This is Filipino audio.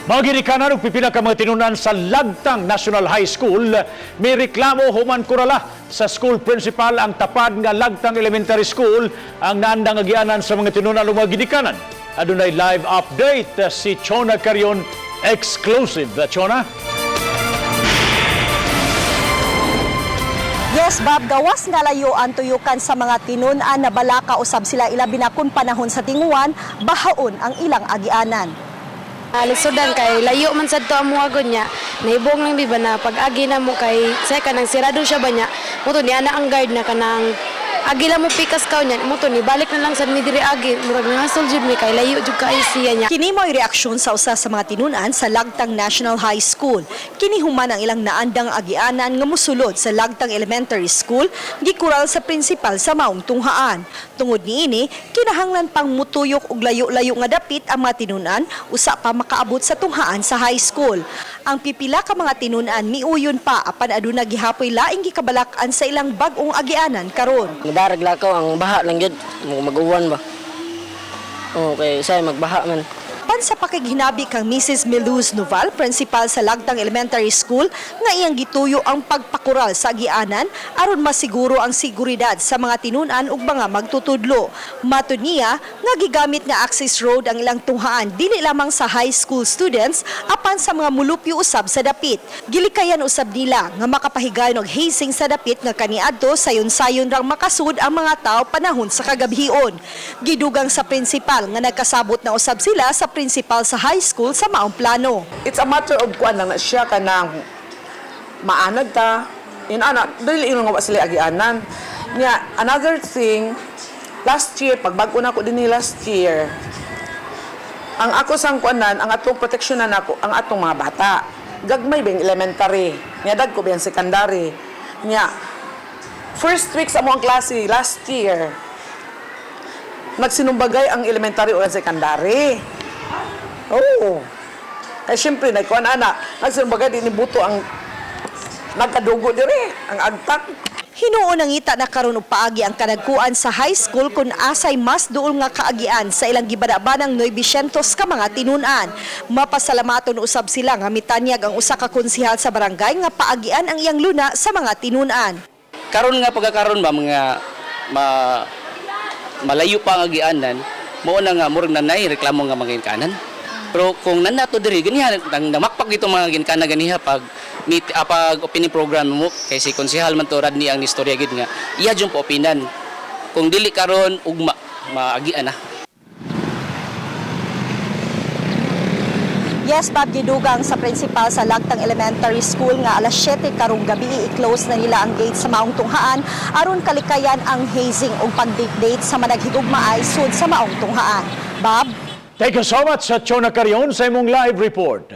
Mga ginikanan ug pipila ka mga tinunan sa Lagtang National High School may reklamo human kurala sa school principal ang tapad nga Lagtang Elementary School ang naandang agianan sa mga tinunan ug mga ginikanan. Adunay live update si Chona Carion exclusive. Chona? Yes, Bob, gawas nga layo ang tuyukan sa mga tinunan na balaka usab sila ilabi na kun panahon sa tinguan, bahaon ang ilang agianan. Lisudan kay layo man sad to ang muagon niya. Naibong lang di ba na pag-agi na mo kay say kanang sirado siya ba niya. Muto niya na ang guard na kanang agi lang mo pikas kaw niya. Muto ni balik na lang sad mi diri agi. Murag nahasol jud mi kay layo jud kay siya niya. Kini mo'y reaksyon sa usa sa mga tinunan sa Lagtang National High School. Kini human ang ilang naandang agianan nga mosulod sa Lagtang Elementary School, gikural sa principal sa maong tunghaan. Tungod niini, kinahanglan pang mutuyok og layo-layo nga dapit ang mga tinunan usa pa makaabot sa tunghaan sa high school. Ang pipila ka mga tinunan miuyon pa apan aduna gihapoy laing gikabalakan sa ilang bag-ong agianan karon. Darag lakaw ang baha lang yun. Mag-uwan ba? Okay, saya magbaha man. Pan sa pakighinabi kang Mrs. Meluz Noval, principal sa Lagtang Elementary School, nga iyang gituyo ang pagpakural sa agianan aron masiguro ang seguridad sa mga tinunan ug mga magtutudlo. Matud niya nga gigamit nga access road ang ilang tunghaan dili lamang sa high school students apan sa mga mulupyo usab sa dapit. Gilikayan usab nila nga makapahigayon og hazing sa dapit nga kaniadto sayon-sayon rang makasud ang mga tao panahon sa kagabhion. Gidugang sa principal nga nagkasabot na usab sila sa principal sa high school sa maong plano. It's a matter of kuan lang na siya kanang maanag ta. Dili ino nga sila agianan. Nya another thing, last year pagbago na ko dinhi last year. Ang ako sang kuanan, ang atong proteksyonan ako ang atong mga bata. Gagmay bang elementary, nya dagko bang secondary. Nya first week sa among klase last year, nagsinumbagay ang elementary o ang secondary. Oh. Eh syempre nagkuan ana, nagsinumbagay din buto ang nagkadugo diri, ang agtak. Hinuon ang ita na karon og paagi ang kanagkuan sa high school kung asay mas duol nga kaagian sa ilang gibadabanang 900 ka mga tinunan. Mapasalamaton usab sila nga mitanyag ang usa ka konsehal sa barangay nga paagian ang iyang luna sa mga tinunan. Karon nga pagkakaron ba mga malayo pa ang agianan, mao na nga murag nanay reklamo nga mga ginikanan. Pero kung nanato diri ganiha ang damakpak dito mga ginikanan ganiha pag pag opinion program mo kay si konsehal man to Radni ang istorya gid nga iya jud po opinan. Kung dili karon ugma maagian na. Yes, Bob, gidugang sa principal sa Lagtang Elementary School nga alas 7 karong gabi i-close na nila ang gate sa maong tunghaan aron kalikayan ang hazing ug pag-date sa managhigugma ay sud sa maong tunghaan. Bob? Thank you so much, Chona Carion, sa imong live report.